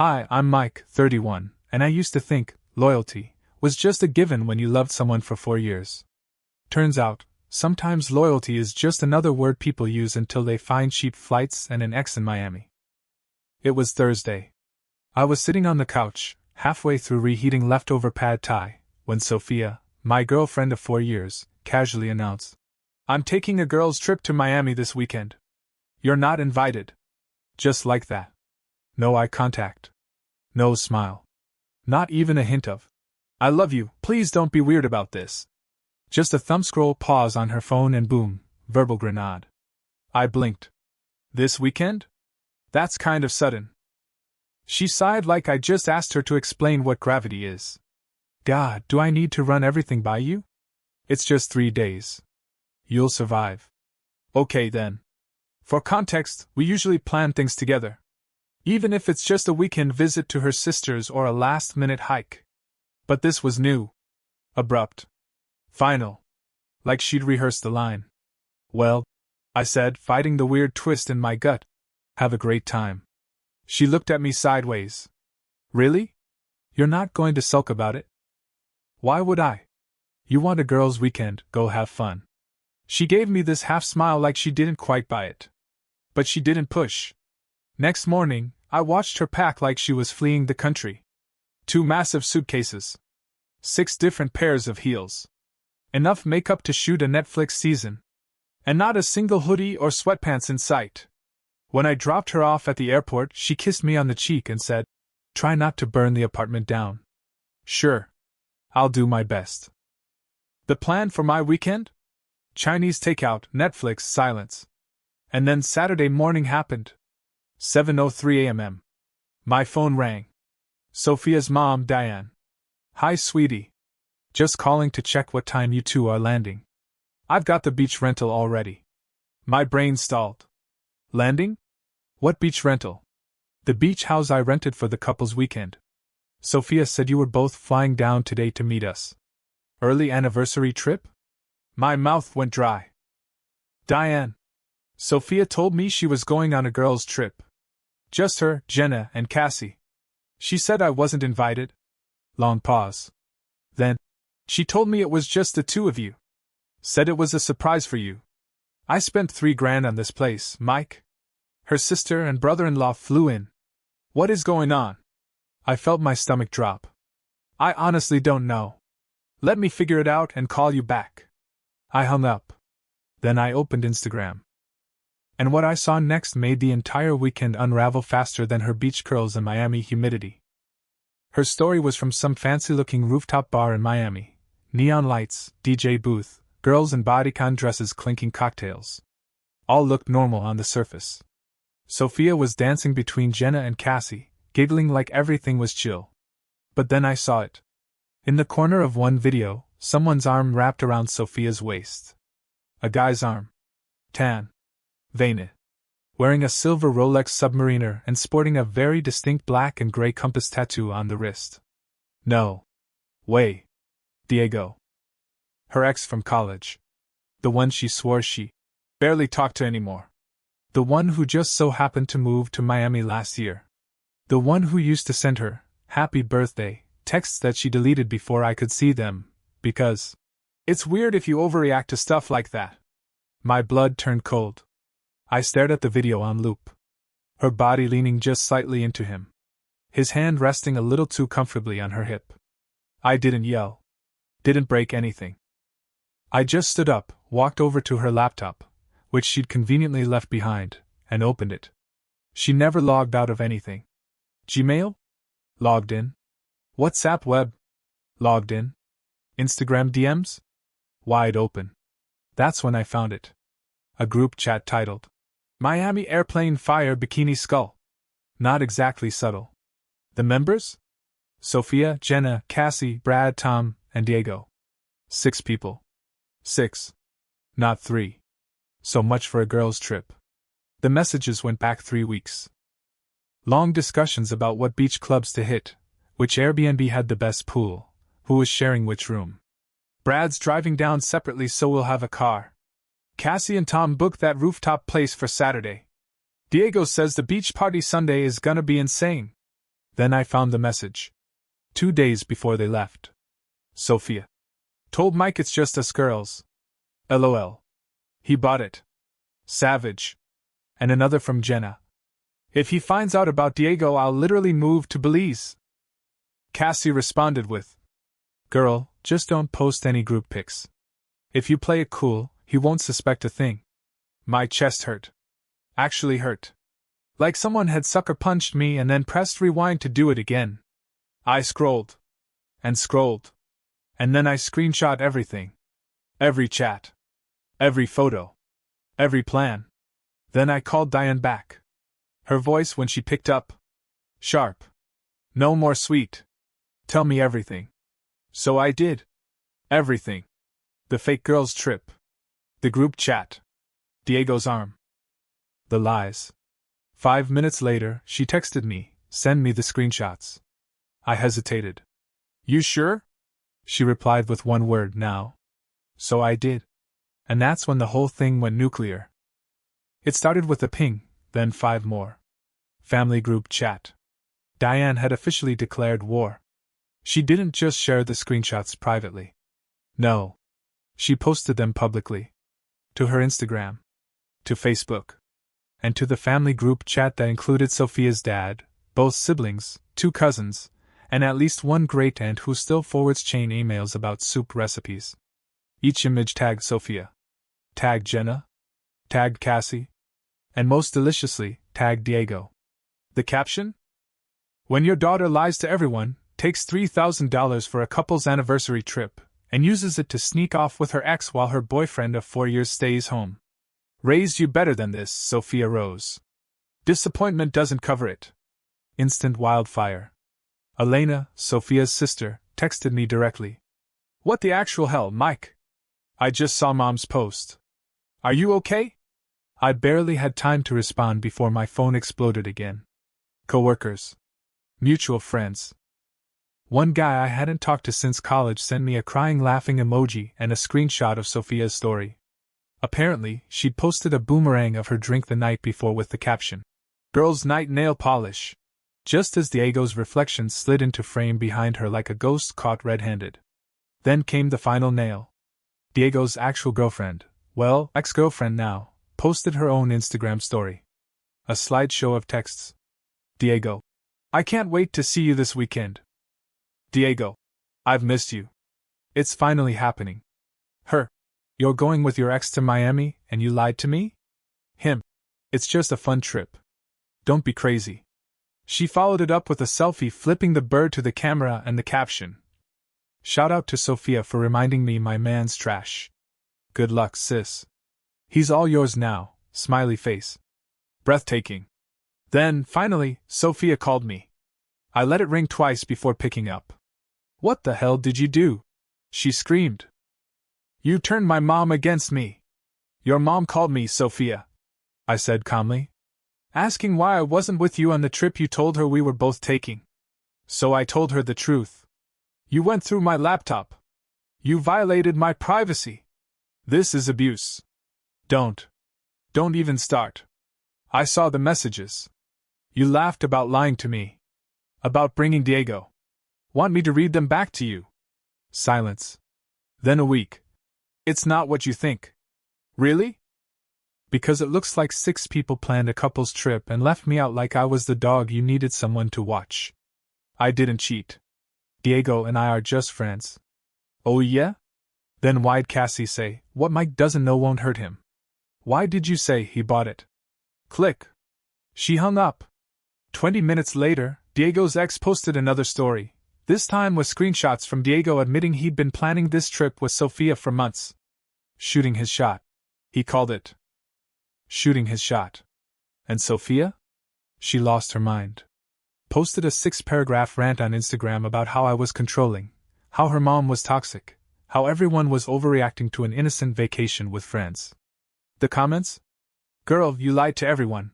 Hi, I'm Mike, 31, and I used to think loyalty was just a given when you loved someone for 4 years. Turns out, sometimes loyalty is just another word people use until they find cheap flights and an ex in Miami. It was Thursday. I was sitting on the couch, halfway through reheating leftover pad thai, when Sophia, my girlfriend of 4 years, casually announced, "I'm taking a girls' trip to Miami this weekend. You're not invited." Just like that. No eye contact. No smile. Not even a hint of, "I love you, please don't be weird about this." Just a thumb-scroll pause on her phone and boom, verbal grenade. I blinked. This weekend? That's kind of sudden. She sighed like I just asked her to explain what gravity is. God, do I need to run everything by you? It's just 3 days. You'll survive. Okay then. For context, we usually plan things together. Even if it's just a weekend visit to her sister's or a last-minute hike. But this was new. Abrupt. Final. Like she'd rehearsed the line. "Well," I said, fighting the weird twist in my gut. "Have a great time." She looked at me sideways. "Really? You're not going to sulk about it?" "Why would I? You want a girls' weekend, go have fun." She gave me this half-smile like she didn't quite buy it. But she didn't push. Next morning, I watched her pack like she was fleeing the country. 2 massive suitcases. 6 different pairs of heels. Enough makeup to shoot a Netflix season. And not a single hoodie or sweatpants in sight. When I dropped her off at the airport, she kissed me on the cheek and said, "Try not to burn the apartment down." Sure. I'll do my best. The plan for my weekend? Chinese takeout, Netflix, silence. And then Saturday morning happened. 7:03 a.m. My phone rang. Sophia's mom, Diane. "Hi, sweetie. Just calling to check what time you two are landing. I've got the beach rental already." My brain stalled. Landing? What beach rental? The beach house I rented for the couple's weekend. Sophia said you were both flying down today to meet us. Early anniversary trip? My mouth went dry. Diane. Sophia told me she was going on a girls' trip. Just her, Jenna, and Cassie. She said I wasn't invited. Long pause. Then, she told me it was just the 2 of you. Said it was a surprise for you. I spent $3,000 on this place, Mike. Her sister and brother-in-law flew in. What is going on? I felt my stomach drop. I honestly don't know. Let me figure it out and call you back. I hung up. Then I opened Instagram. And what I saw next made the entire weekend unravel faster than her beach curls and Miami humidity. Her story was from some fancy-looking rooftop bar in Miami. Neon lights, DJ booth, girls in bodycon dresses clinking cocktails. All looked normal on the surface. Sophia was dancing between Jenna and Cassie, giggling like everything was chill. But then I saw it. In the corner of one video, someone's arm wrapped around Sophia's waist. A guy's arm. Tan. Vein. Wearing a silver Rolex Submariner and sporting a very distinct black and gray compass tattoo on the wrist. No way. Diego. Her ex from college. The one she swore she barely talked to anymore. The one who just so happened to move to Miami last year. The one who used to send her happy birthday texts that she deleted before I could see them, because it's weird if you overreact to stuff like that. My blood turned cold. I stared at the video on loop. Her body leaning just slightly into him. His hand resting a little too comfortably on her hip. I didn't yell. Didn't break anything. I just stood up, walked over to her laptop, which she'd conveniently left behind, and opened it. She never logged out of anything. Gmail? Logged in. WhatsApp web? Logged in. Instagram DMs? Wide open. That's when I found it. A group chat titled, Miami Airplane Fire Bikini Skull. Not exactly subtle. The members? Sophia, Jenna, Cassie, Brad, Tom, and Diego. 6 people. 6. Not 3. So much for a girls' trip. The messages went back 3 weeks. Long discussions about what beach clubs to hit, which Airbnb had the best pool, who was sharing which room. Brad's driving down separately so we'll have a car. Cassie and Tom booked that rooftop place for Saturday. Diego says the beach party Sunday is gonna be insane. Then I found the message. 2 days before they left. Sophia told Mike it's just us girls. LOL. He bought it. Savage. And another from Jenna. If he finds out about Diego, I'll literally move to Belize. Cassie responded with, Girl, just don't post any group pics. If you play it cool, he won't suspect a thing. My chest hurt. Actually hurt. Like someone had sucker punched me and then pressed rewind to do it again. I scrolled. And scrolled. And then I screenshot everything. Every chat. Every photo. Every plan. Then I called Diane back. Her voice when she picked up. Sharp. No more sweet. Tell me everything. So I did. Everything. The fake girls' trip. The group chat. Diego's arm. The lies. 5 minutes later, she texted me, send me the screenshots. I hesitated. You sure? She replied with one word, now. So I did. And that's when the whole thing went nuclear. It started with a ping, then 5 more. Family group chat. Diane had officially declared war. She didn't just share the screenshots privately. No. She posted them publicly. To her Instagram. To Facebook. And to the family group chat that included Sophia's dad, both siblings, 2 cousins, and at least one great-aunt who still forwards chain emails about soup recipes. Each image tagged Sophia. Tagged Jenna. Tagged Cassie. And most deliciously, tagged Diego. The caption? When your daughter lies to everyone, takes $3,000 for a couple's anniversary trip, and uses it to sneak off with her ex while her boyfriend of 4 years stays home. Raised you better than this, Sophia Rose. Disappointment doesn't cover it. Instant wildfire. Elena, Sophia's sister, texted me directly. What the actual hell, Mike? I just saw Mom's post. Are you okay? I barely had time to respond before my phone exploded again. Coworkers. Mutual friends. One guy I hadn't talked to since college sent me a crying laughing emoji and a screenshot of Sophia's story. Apparently, she'd posted a boomerang of her drink the night before with the caption, Girls' Night Nail Polish. Just as Diego's reflection slid into frame behind her like a ghost caught red-handed. Then came the final nail. Diego's actual girlfriend, well, ex-girlfriend now, posted her own Instagram story. A slideshow of texts. Diego. I can't wait to see you this weekend. Diego. I've missed you. It's finally happening. Her. You're going with your ex to Miami, and you lied to me? Him. It's just a fun trip. Don't be crazy. She followed it up with a selfie flipping the bird to the camera and the caption. Shout out to Sophia for reminding me my man's trash. Good luck, sis. He's all yours now, smiley face. Breathtaking. Then, finally, Sophia called me. I let it ring twice before picking up. What the hell did you do? She screamed. You turned my mom against me. Your mom called me, Sophia, I said calmly, asking why I wasn't with you on the trip you told her we were both taking. So I told her the truth. You went through my laptop. You violated my privacy. This is abuse. Don't even start. I saw the messages. You laughed about lying to me. About bringing Diego. Want me to read them back to you? Silence. Then a week. It's not what you think. Really? Because it looks like 6 people planned a couple's trip and left me out like I was the dog you needed someone to watch. I didn't cheat. Diego and I are just friends. Oh yeah? Then why'd Cassie say, what Mike doesn't know won't hurt him? Why did you say he bought it? Click. She hung up. 20 minutes later, Diego's ex posted another story, this time with screenshots from Diego admitting he'd been planning this trip with Sophia for months. Shooting his shot. He called it. Shooting his shot. And Sophia? She lost her mind. Posted a 6-paragraph rant on Instagram about how I was controlling, how her mom was toxic, how everyone was overreacting to an innocent vacation with friends. The comments? Girl, you lied to everyone.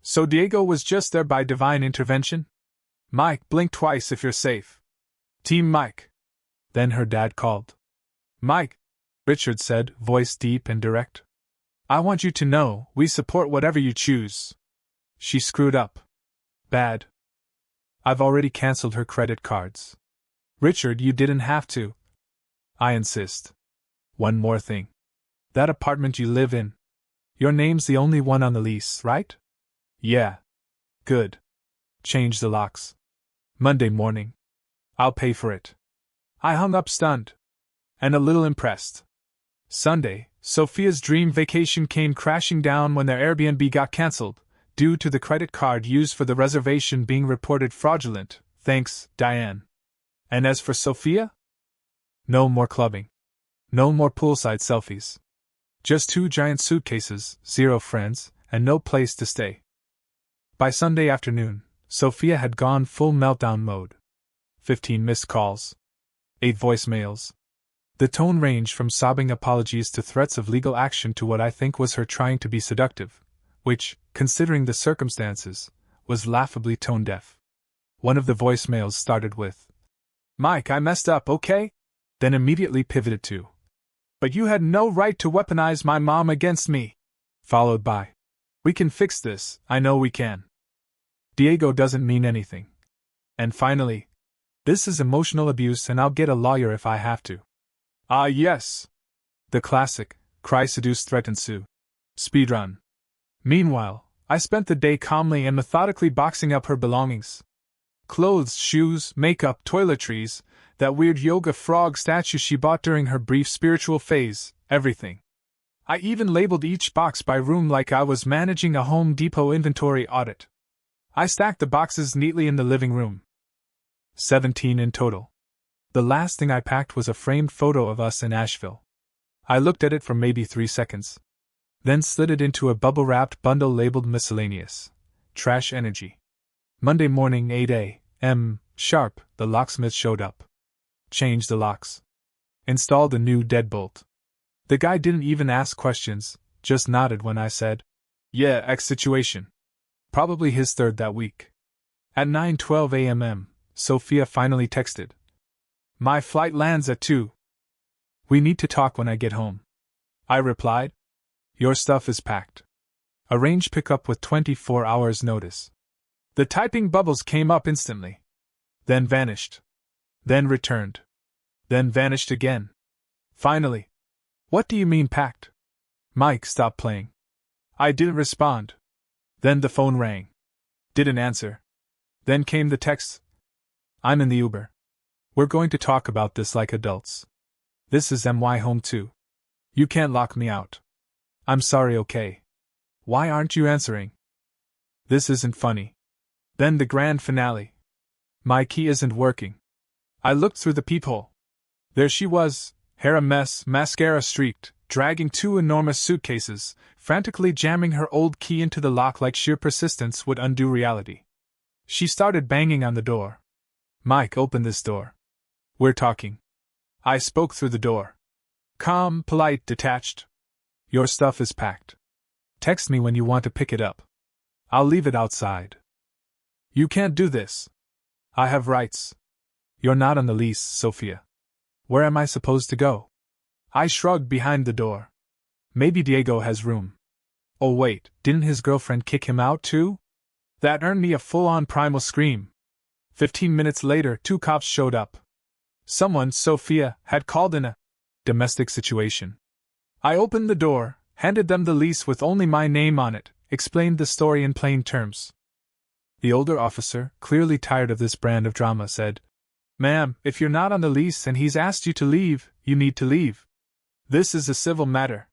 So Diego was just there by divine intervention? Mike, blink twice if you're safe. Team Mike. Then her dad called. Mike, Richard said, voice deep and direct. I want you to know, we support whatever you choose. She screwed up. Bad. I've already cancelled her credit cards. Richard, you didn't have to. I insist. One more thing. That apartment you live in. Your name's the only one on the lease, right? Yeah. Good. Change the locks. Monday morning. I'll pay for it. I hung up stunned. And a little impressed. Sunday, Sophia's dream vacation came crashing down when their Airbnb got cancelled, due to the credit card used for the reservation being reported fraudulent. Thanks, Diane. And as for Sophia? No more clubbing. No more poolside selfies. Just 2 giant suitcases, 0 friends, and no place to stay. By Sunday afternoon, Sophia had gone full meltdown mode. 15 missed calls. 8 voicemails. The tone ranged from sobbing apologies to threats of legal action to what I think was her trying to be seductive, which, considering the circumstances, was laughably tone-deaf. One of the voicemails started with, "Mike, I messed up, okay?" Then immediately pivoted to, "But you had no right to weaponize my mom against me," followed by, "We can fix this, I know we can. Diego doesn't mean anything." And finally, "This is emotional abuse and I'll get a lawyer if I have to." Ah, yes. The classic, cry, seduce, threaten, sue. Speedrun. Meanwhile, I spent the day calmly and methodically boxing up her belongings. Clothes, shoes, makeup, toiletries, that weird yoga frog statue she bought during her brief spiritual phase, everything. I even labeled each box by room like I was managing a Home Depot inventory audit. I stacked the boxes neatly in the living room. 17 in total. The last thing I packed was a framed photo of us in Asheville. I looked at it for maybe 3 seconds. Then slid it into a bubble-wrapped bundle labeled miscellaneous. Trash energy. Monday morning 8 a.m. sharp, the locksmith showed up. Changed the locks. Installed a new deadbolt. The guy didn't even ask questions, just nodded when I said, "Yeah, X situation." Probably his third that week. At 9:12 a.m., Sophia finally texted, "My flight lands at 2. We need to talk when I get home." I replied, "Your stuff is packed. Arrange pickup with 24 hours notice." The typing bubbles came up instantly. Then vanished. Then returned. Then vanished again. Finally, "What do you mean packed?" "Mike, stop playing." I didn't respond. Then the phone rang. Didn't answer. Then came the text. "I'm in the Uber. We're going to talk about this like adults. This is my home too. You can't lock me out. I'm sorry, okay? Why aren't you answering? This isn't funny." Then the grand finale. "My key isn't working." I looked through the peephole. There she was, hair a mess, mascara streaked, dragging 2 enormous suitcases, frantically jamming her old key into the lock like sheer persistence would undo reality. She started banging on the door. "Mike, open this door. We're talking." I spoke through the door. Calm, polite, detached. "Your stuff is packed. Text me when you want to pick it up. I'll leave it outside." "You can't do this. I have rights." "You're not on the lease, Sophia. Where am I supposed to go?" I shrugged behind the door. "Maybe Diego has room." Oh wait, didn't his girlfriend kick him out too? That earned me a full-on primal scream. 15 minutes later, 2 cops showed up. Someone, Sophia, had called in a domestic situation. I opened the door, handed them the lease with only my name on it, explained the story in plain terms. The older officer, clearly tired of this brand of drama, said, "Ma'am, if you're not on the lease and he's asked you to leave, you need to leave. This is a civil matter."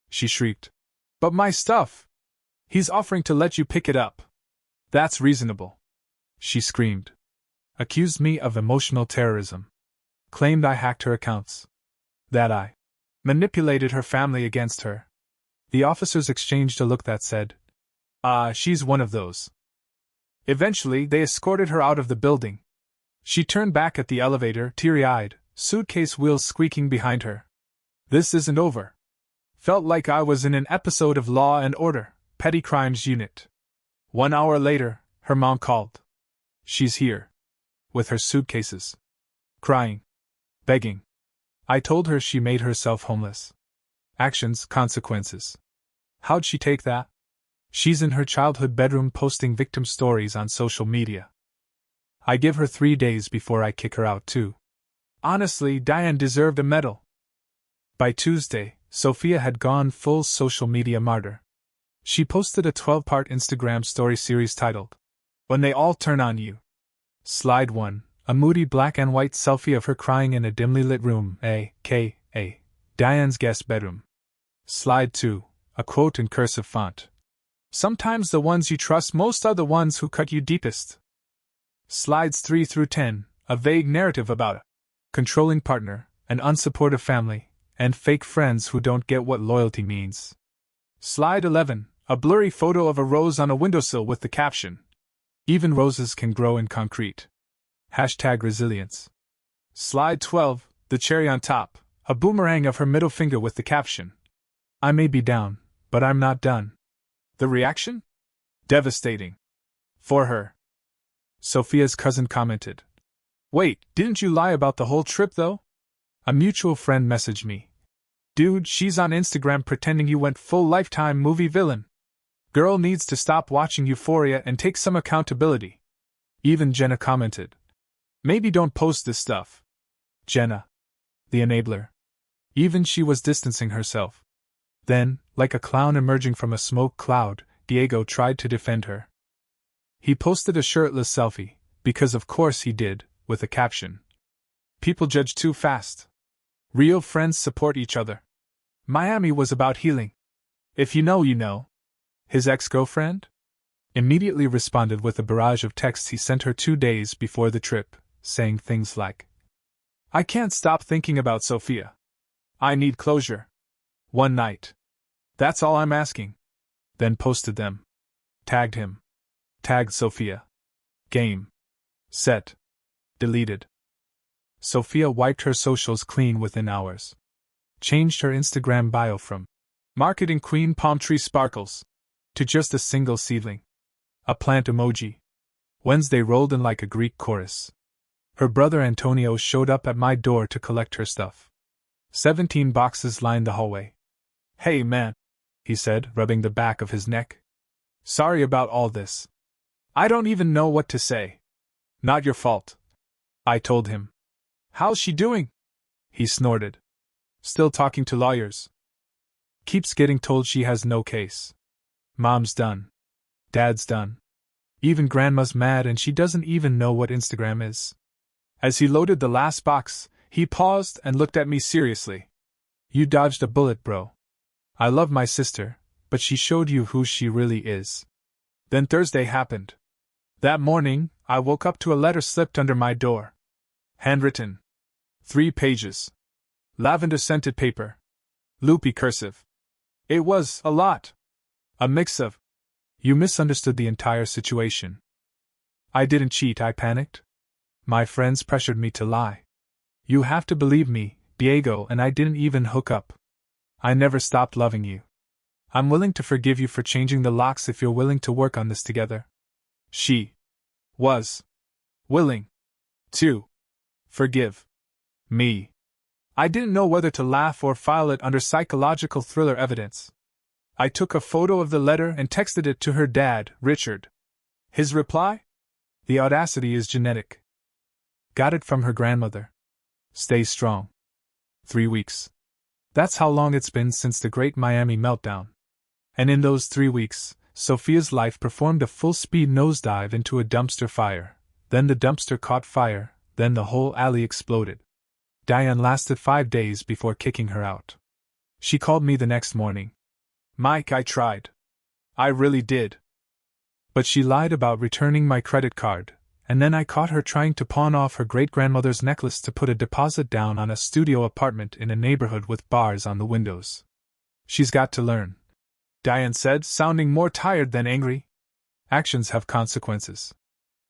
She shrieked. "But my stuff! He's offering to let you pick it up." "That's reasonable," she screamed. Accused me of emotional terrorism. Claimed I hacked her accounts. That I manipulated her family against her. The officers exchanged a look that said, She's one of those." Eventually, they escorted her out of the building. She turned back at the elevator, teary-eyed, suitcase wheels squeaking behind her. This isn't over. Felt like I was in an episode of Law and Order, Petty Crimes Unit. 1 hour later, her mom called. She's here. With her suitcases. Crying. Begging. I told her she made herself homeless. Actions, consequences. How'd she take that? She's in her childhood bedroom posting victim stories on social media. I give her 3 days before I kick her out, too. Honestly, Diane deserved a medal. By Tuesday, Sophia had gone full social media martyr. She posted a 12-part Instagram story series titled, "When They All Turn on You." Slide 1, a moody black and white selfie of her crying in a dimly lit room, a.k.a. Diane's guest bedroom. Slide 2, a quote in cursive font. "Sometimes the ones you trust most are the ones who cut you deepest." Slides 3 through 10, a vague narrative about a controlling partner, an unsupportive family, and fake friends who don't get what loyalty means. Slide 11, a blurry photo of a rose on a windowsill with the caption, "Even roses can grow in concrete." #resilience. Slide 12, the cherry on top, a boomerang of her middle finger with the caption, "I may be down, but I'm not done." The reaction? Devastating. For her. Sophia's cousin commented, "Wait, didn't you lie about the whole trip though?" A mutual friend messaged me, "Dude, she's on Instagram pretending you went full Lifetime movie villain. Girl needs to stop watching Euphoria and take some accountability." Even Jenna commented, "Maybe don't post this stuff." Jenna. The enabler. Even she was distancing herself. Then, like a clown emerging from a smoke cloud, Diego tried to defend her. He posted a shirtless selfie, because of course he did, with a caption, "People judge too fast. Real friends support each other." Miami was about healing. "If you know, you know." His ex-girlfriend? Immediately responded with a barrage of texts he sent her 2 days before the trip, saying things like, "I can't stop thinking about Sophia. I need closure. One night. That's all I'm asking." Then posted them. Tagged him. Tagged Sophia. Game. Set. Deleted. Sophia wiped her socials clean within hours. Changed her Instagram bio from "Marketing Queen Palm Tree Sparkles" to just a single seedling. A plant emoji. Wednesday rolled in like a Greek chorus. Her brother Antonio showed up at my door to collect her stuff. 17 boxes lined the hallway. "Hey man," he said, rubbing the back of his neck. "Sorry about all this. I don't even know what to say." "Not your fault," I told him. "How's she doing?" He snorted. "Still talking to lawyers. Keeps getting told she has no case. Mom's done. Dad's done. Even Grandma's mad and she doesn't even know what Instagram is." As he loaded the last box, he paused and looked at me seriously. "You dodged a bullet, bro. I love my sister, but she showed you who she really is." Then Thursday happened. That morning, I woke up to a letter slipped under my door. Handwritten. 3 pages. Lavender-scented paper. Loopy cursive. It was a lot. A mix of, "You misunderstood the entire situation." "I didn't cheat," I panicked. "My friends pressured me to lie. You have to believe me, Diego, and I didn't even hook up. I never stopped loving you. I'm willing to forgive you for changing the locks if you're willing to work on this together." She was willing to forgive me. I didn't know whether to laugh or file it under psychological thriller evidence. I took a photo of the letter and texted it to her dad, Richard. His reply? "The audacity is genetic. Got it from her grandmother. Stay strong." 3 weeks. That's how long it's been since the Great Miami Meltdown. And in those 3 weeks, Sophia's life performed a full-speed nosedive into a dumpster fire. Then the dumpster caught fire, then the whole alley exploded. Diane lasted 5 days before kicking her out. She called me the next morning. "Mike, I tried. I really did. But she lied about returning my credit card, and then I caught her trying to pawn off her great-grandmother's necklace to put a deposit down on a studio apartment in a neighborhood with bars on the windows. She's got to learn," Diane said, sounding more tired than angry. "Actions have consequences.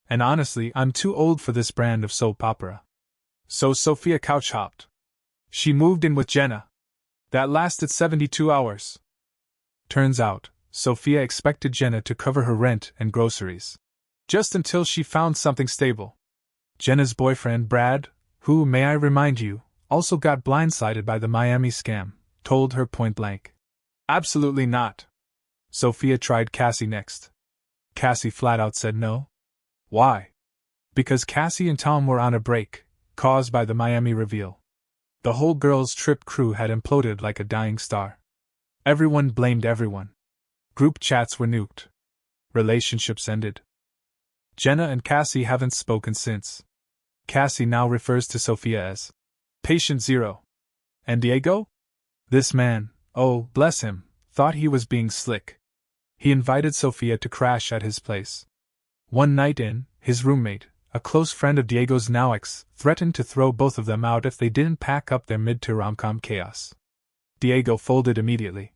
And honestly, I'm too old for this brand of soap opera." So Sophia couch-hopped. She moved in with Jenna. That lasted 72 hours. Turns out, Sophia expected Jenna to cover her rent and groceries. Just until she found something stable. Jenna's boyfriend, Brad, who, may I remind you, also got blindsided by the Miami scam, told her point blank. "Absolutely not." Sophia tried Cassie next. Cassie flat out said no. "Why?" Because Cassie and Tom were on a break, caused by the Miami reveal. The whole girls' trip crew had imploded like a dying star. Everyone blamed everyone. Group chats were nuked. Relationships ended. Jenna and Cassie haven't spoken since. Cassie now refers to Sophia as Patient Zero. And Diego? This man, oh, bless him, thought he was being slick. He invited Sophia to crash at his place. One night in, his roommate, a close friend of Diego's now ex, threatened to throw both of them out if they didn't pack up their mid-to rom-com chaos. Diego folded immediately.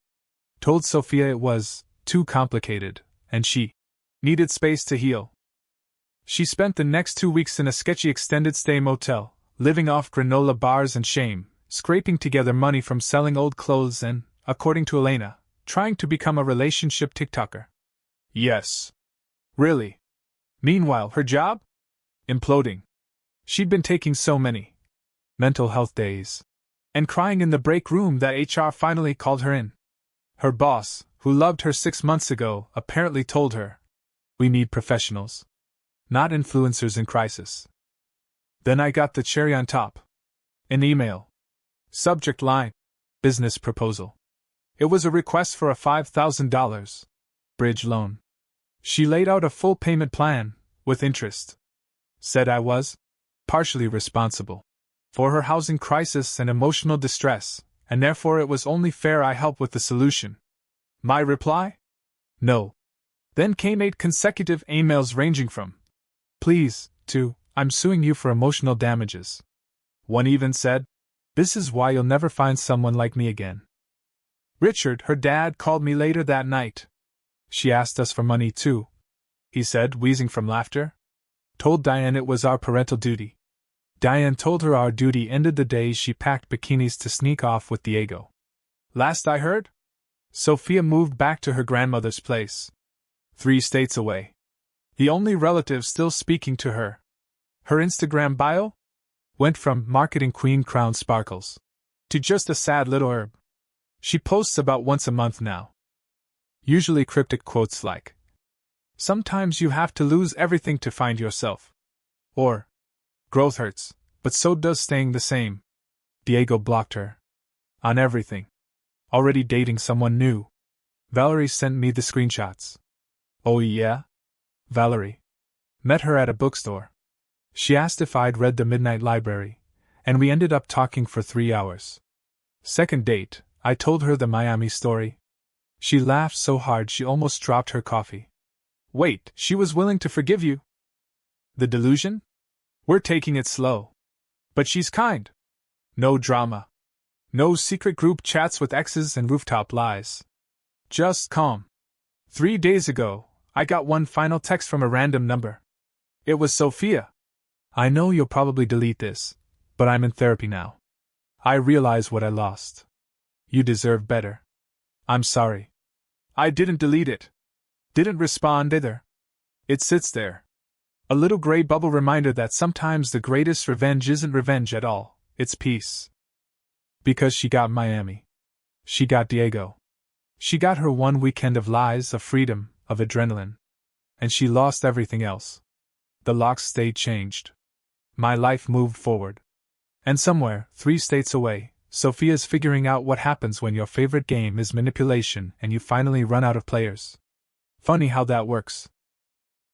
Told Sophia it was too complicated, and she needed space to heal. She spent the next 2 weeks in a sketchy extended-stay motel, living off granola bars and shame, scraping together money from selling old clothes and, according to Elena, trying to become a relationship TikToker. Yes. Really. Meanwhile, her job? Imploding. She'd been taking so many mental health days and crying in the break room that HR finally called her in. Her boss, who loved her 6 months ago, apparently told her, "We need professionals, not influencers in crisis." Then I got the cherry on top. An email. Subject line: business proposal. It was a request for a $5,000 bridge loan. She laid out a full payment plan, with interest. Said I was partially responsible for her housing crisis and emotional distress, and therefore it was only fair I help with the solution. My reply? No. Then came 8 consecutive emails ranging from "Please," to "I'm suing you for emotional damages." One even said, "This is why you'll never find someone like me again." Richard, her dad, called me later that night. She asked us for money too, he said, wheezing from laughter. Told Diane it was our parental duty. Diane told her our duty ended the day she packed bikinis to sneak off with Diego. Last I heard, Sophia moved back to her grandmother's place, 3 states away. The only relative still speaking to her. Her Instagram bio went from marketing queen crown sparkles to just a sad little herb. She posts about once a month now. Usually cryptic quotes like, "Sometimes you have to lose everything to find yourself." Or, "Growth hurts, but so does staying the same." Diego blocked her. On everything. Already dating someone new. Valerie sent me the screenshots. Oh yeah? Valerie. Met her at a bookstore. She asked if I'd read The Midnight Library, and we ended up talking for 3 hours. Second date, I told her the Miami story. She laughed so hard she almost dropped her coffee. Wait, she was willing to forgive you? The delusion? We're taking it slow. But she's kind. No drama. No secret group chats with exes and rooftop lies. Just calm. 3 days ago, I got one final text from a random number. It was Sophia. I know you'll probably delete this, but I'm in therapy now. I realize what I lost. You deserve better. I'm sorry. I didn't delete it. Didn't respond either. It sits there. A little gray bubble reminder that sometimes the greatest revenge isn't revenge at all, it's peace. Because she got Miami. She got Diego. She got her 1 weekend of lies, of freedom, of adrenaline. And she lost everything else. The locks stayed changed. My life moved forward. And somewhere, 3 states away, Sophia's figuring out what happens when your favorite game is manipulation and you finally run out of players. Funny how that works.